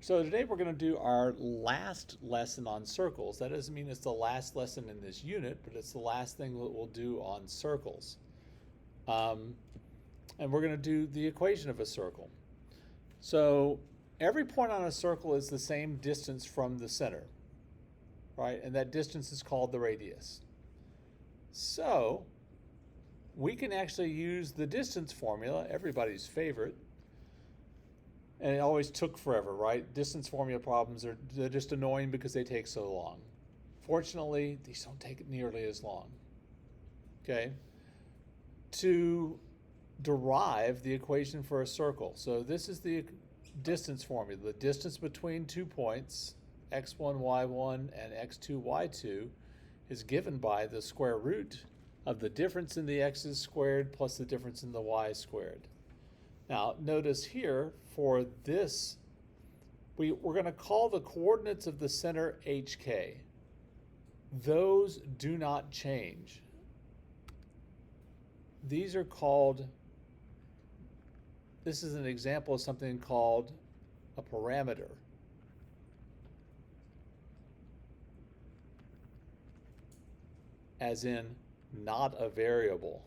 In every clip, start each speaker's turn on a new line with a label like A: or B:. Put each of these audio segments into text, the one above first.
A: So today we're going to do our last lesson on circles. That doesn't mean it's the last lesson in this unit, but it's the last thing that we'll do on circles. And we're going to do the equation of a circle. So every point on a circle is the same distance from the center, right? And that distance is called the radius. So we can actually use the distance formula, everybody's favorite. And it always took forever, right? Distance formula problems they're just annoying because they take so long. Fortunately, these don't take nearly as long. Okay? To derive the equation for a circle. So this is the distance formula. The distance between 2 points, x1, y1, and x2, y2, is given by the square root of the difference in the x's squared plus the difference in the y squared. Now, notice here, for this, we're going to call the coordinates of the center HK. Those do not change. These are called, this is an example of something called a parameter. As in, not a variable.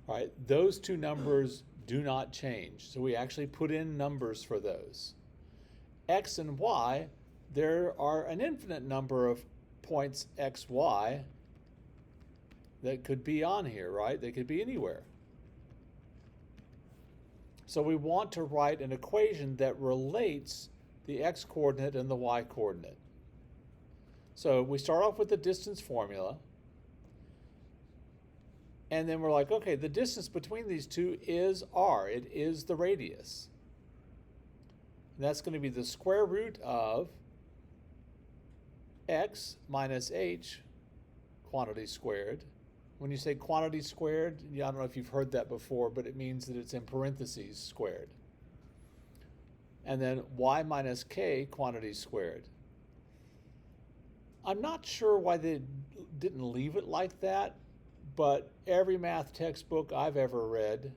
A: All right, those two numbers do not change. So we actually put in numbers for those. X and Y, there are an infinite number of points X, Y that could be on here, right? They could be anywhere. So we want to write an equation that relates the X coordinate and the Y coordinate. So we start off with the distance formula. And then we're like, okay, the distance between these two is r. It is the radius. And that's going to be the square root of x minus h quantity squared. When you say quantity squared, I don't know if you've heard that before, but it means that it's in parentheses squared. And then y minus k quantity squared. I'm not sure why they didn't leave it like that. But every math textbook I've ever read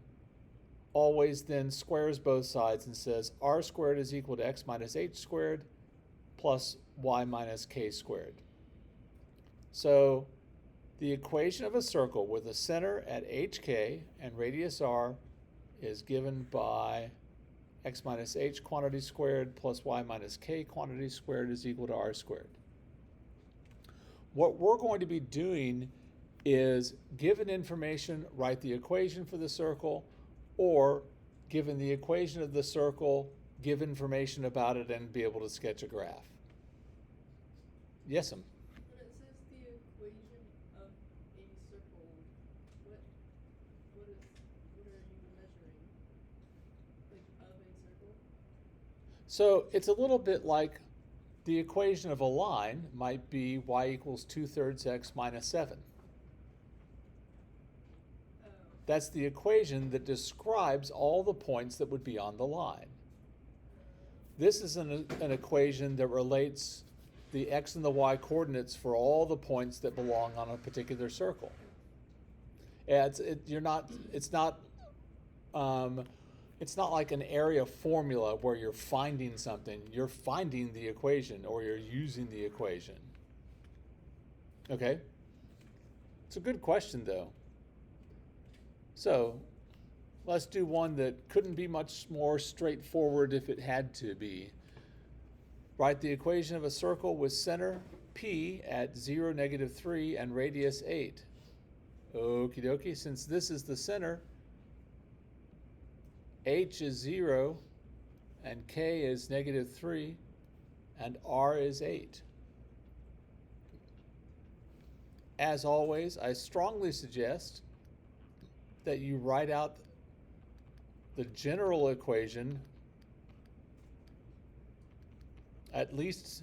A: always then squares both sides and says r squared is equal to x minus h squared plus y minus k squared. So the equation of a circle with a center at hk and radius r is given by x minus h quantity squared plus y minus k quantity squared is equal to r squared. What we're going to be doing is, given information, write the equation for the circle, or given the equation of the circle, give information about it and be able to sketch a graph. Yes,
B: When it says the equation of a circle, what are you measuring? Like of a circle?
A: So it's a little bit like the equation of a line might be y equals 2/3 x minus 7. That's the equation that describes all the points that would be on the line. This is an equation that relates the x and the y coordinates for all the points that belong on a particular circle. It's not like an area formula where you're finding something. You're finding the equation, or you're using the equation. Okay? It's a good question, though. So let's do one that couldn't be much more straightforward if it had to be. Write the equation of a circle with center P at 0, -3 and radius 8. Okie dokie, since this is the center, H is 0 and K is -3 and R is 8. As always, I strongly suggest that you write out the general equation at least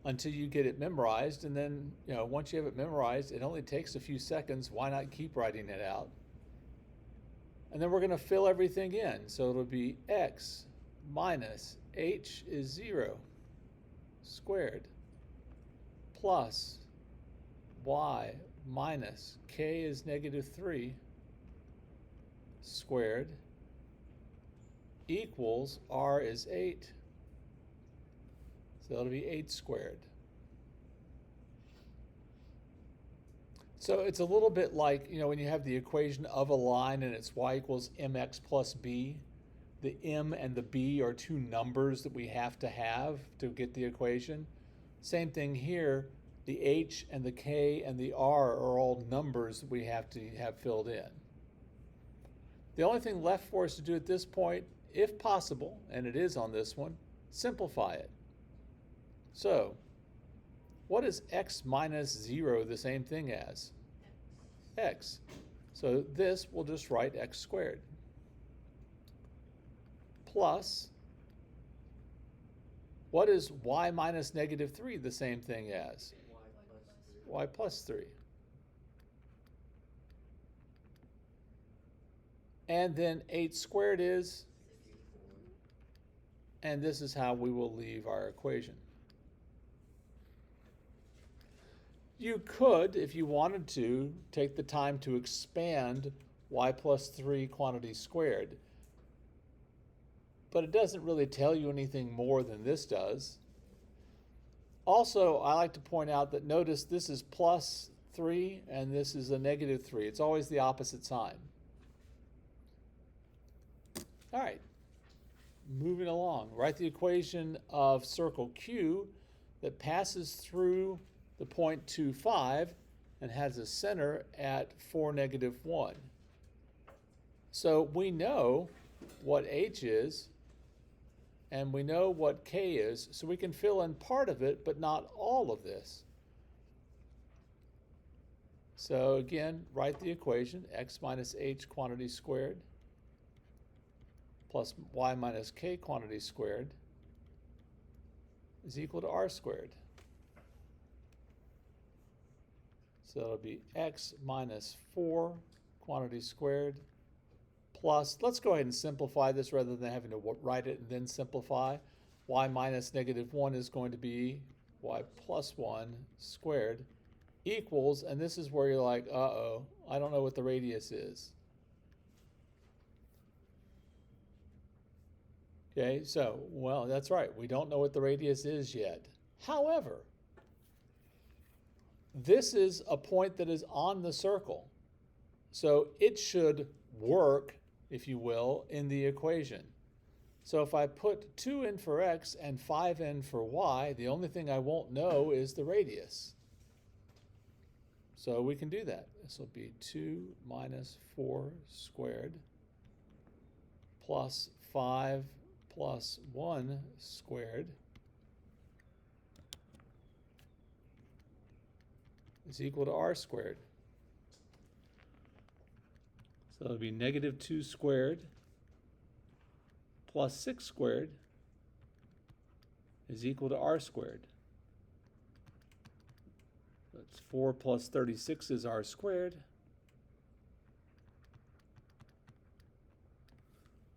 A: until you get it memorized, and then once you have it memorized, it only takes a few seconds. Why not keep writing it out? And then we're going to fill everything in. So it'll be x minus h is 0 squared plus y minus k is -3 squared equals r is 8. So that'll be 8 squared. So it's a little bit like, when you have the equation of a line and it's y equals mx plus b, the m and the b are two numbers that we have to get the equation. Same thing here, the h and the k and the r are all numbers that we have to have filled in. The only thing left for us to do at this point, if possible, and it is on this one, simplify it. So, what is x minus 0 the same thing as? X. So this we'll just write x squared. Plus, what is y minus -3 the same thing as? Y plus 3. And then 8 squared is? And this is how we will leave our equation. You could, if you wanted to, take the time to expand y plus 3 quantity squared. But it doesn't really tell you anything more than this does. Also, I like to point out that notice this is plus 3 and this is a -3. It's always the opposite sign. All right, moving along. Write the equation of circle Q that passes through the point 2, 5 and has a center at 4, -1. So we know what h is and we know what k is, so we can fill in part of it but not all of this. So again, write the equation x minus h quantity squared plus y minus k quantity squared is equal to r squared. So it'll be x minus 4 quantity squared plus, let's go ahead and simplify this rather than having to write it and then simplify. Y minus -1 is going to be y plus 1 squared equals, and this is where you're like, uh-oh, I don't know what the radius is. Okay, so, well, that's right. We don't know what the radius is yet. However, this is a point that is on the circle. So it should work, if you will, in the equation. So if I put 2 in for x and 5 in for y, the only thing I won't know is the radius. So we can do that. This will be 2 minus 4 squared plus 5 plus 1 squared is equal to r squared. So it'll be -2 squared plus 6 squared is equal to r squared. That's 4 plus 36 is r squared.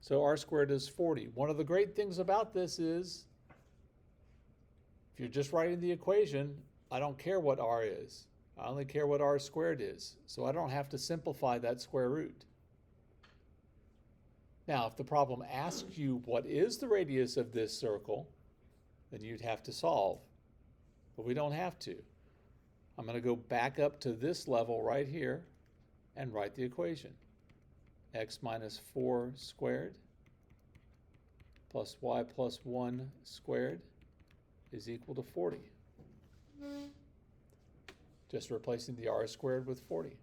A: So r squared is 40. One of the great things about this is, if you're just writing the equation, I don't care what r is. I only care what r squared is. So I don't have to simplify that square root. Now, if the problem asks you what is the radius of this circle, then you'd have to solve. But we don't have to. I'm going to go back up to this level right here and write the equation. X minus 4 squared plus y plus 1 squared is equal to 40. Just replacing the r squared with 40.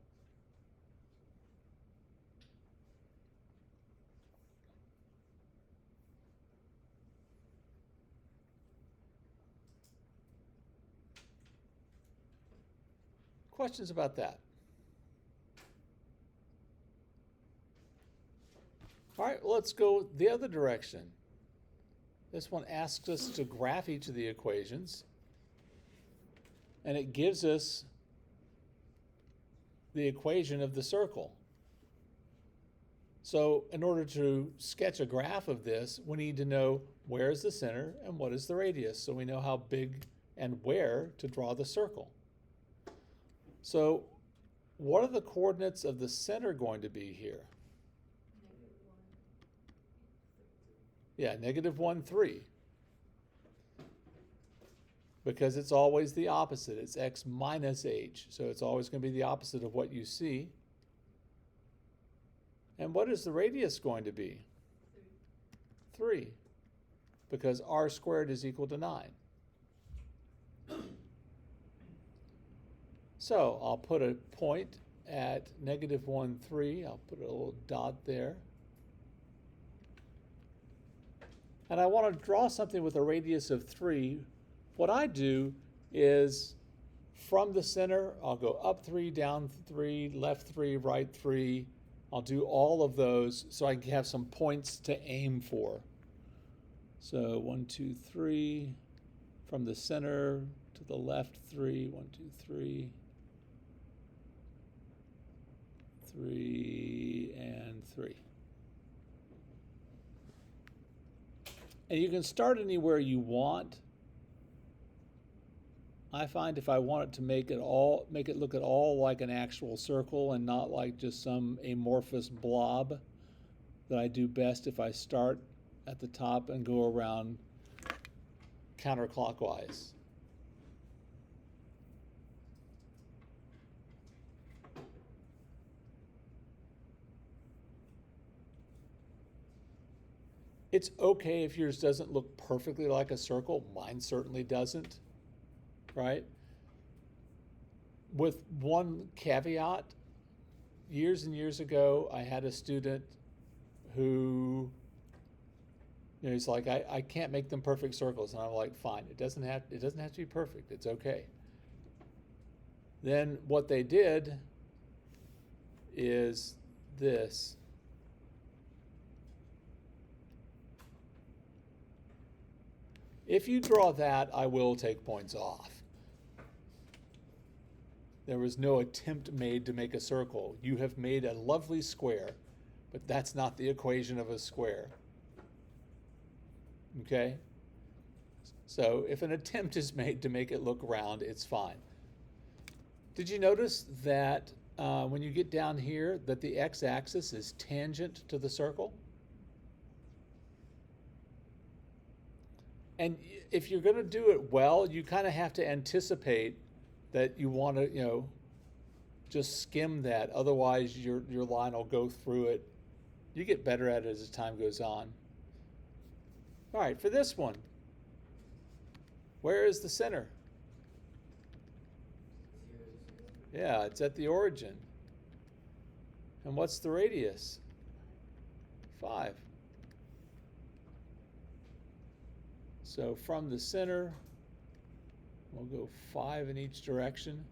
A: Questions about that? All right, let's go the other direction. This one asks us to graph each of the equations, and it gives us the equation of the circle. So in order to sketch a graph of this, we need to know where is the center and what is the radius, so we know how big and where to draw the circle. So what are the coordinates of the center going to be here? Yeah, -1, 3. Because it's always the opposite. It's x minus h. So it's always going to be the opposite of what you see. And what is the radius going to be? 3. Because r squared is equal to 9. So I'll put a point at -1, 3. I'll put a little dot there. And I want to draw something with a radius of 3. What I do is from the center, I'll go up 3, down 3, left 3, right 3. I'll do all of those so I can have some points to aim for. So 1, 2, 3, from the center to the left 3, 1, 2, 3, 3, and 3. And you can start anywhere you want. I find if I want it to make it look at all like an actual circle and not like just some amorphous blob, that I do best if I start at the top and go around counterclockwise. It's okay if yours doesn't look perfectly like a circle. Mine certainly doesn't, right? With one caveat, years and years ago, I had a student who, he's like, I can't make them perfect circles. And I'm like, fine, it doesn't have to be perfect. It's okay. Then what they did is this. If you draw that, I will take points off. There was no attempt made to make a circle. You have made a lovely square, but that's not the equation of a square. Okay? So if an attempt is made to make it look round, it's fine. Did you notice that when you get down here, that the x-axis is tangent to the circle? And if you're going to do it well, you kind of have to anticipate that you want to, just skim that. Otherwise, your line will go through it. You get better at it as time goes on. All right, for this one, where is the center? Yeah, it's at the origin. And what's the radius? 5. So from the center, we'll go 5 in each direction.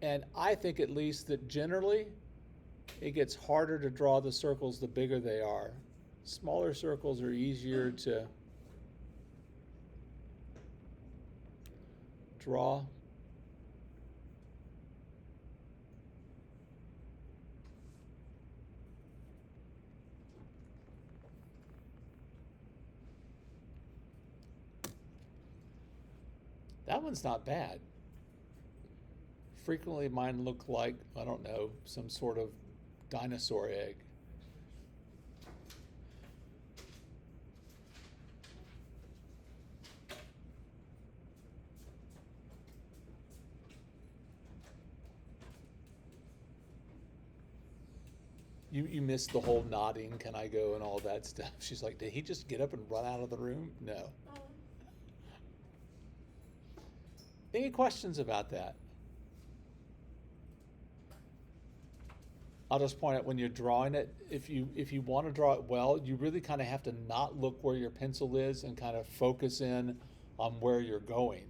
A: And I think at least that generally it gets harder to draw the circles the bigger they are. Smaller circles are easier to draw. That one's not bad. Frequently mine look like, I don't know, some sort of dinosaur egg. You missed the whole nodding, can I go, and all that stuff. She's like, did he just get up and run out of the room? No. Any questions about that? I'll just point out when you're drawing it, if you want to draw it well, you really kind of have to not look where your pencil is and kind of focus in on where you're going.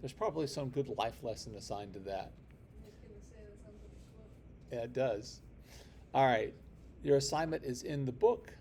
A: There's probably some good life lesson assigned to that.
B: I'm just gonna say that sounds like a quote.
A: Yeah, it does. All right, your assignment is in the book.